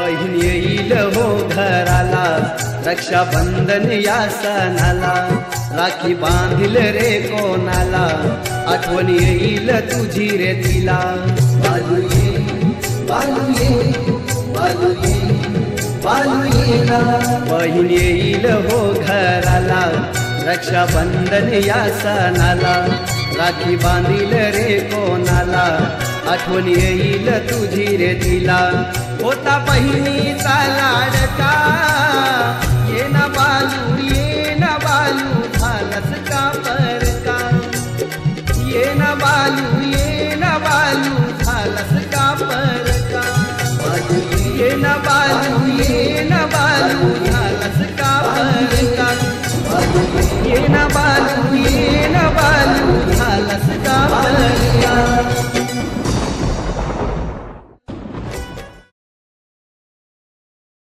बहीण येईल हो घराला, रक्षाबंधन या सणाला, राखी बांधील रे कोणाला, आठवण येईल तुझी रे तिला। बालू ये, बालू ये, बालू ये, बालू ये ना। बहीण येईल हो घराला, रक्षाबंधन या सणाला, राखी बांधील रे कोणाला, आठवण येईल तुझी रे तिला। होता बहिणीचा लाडका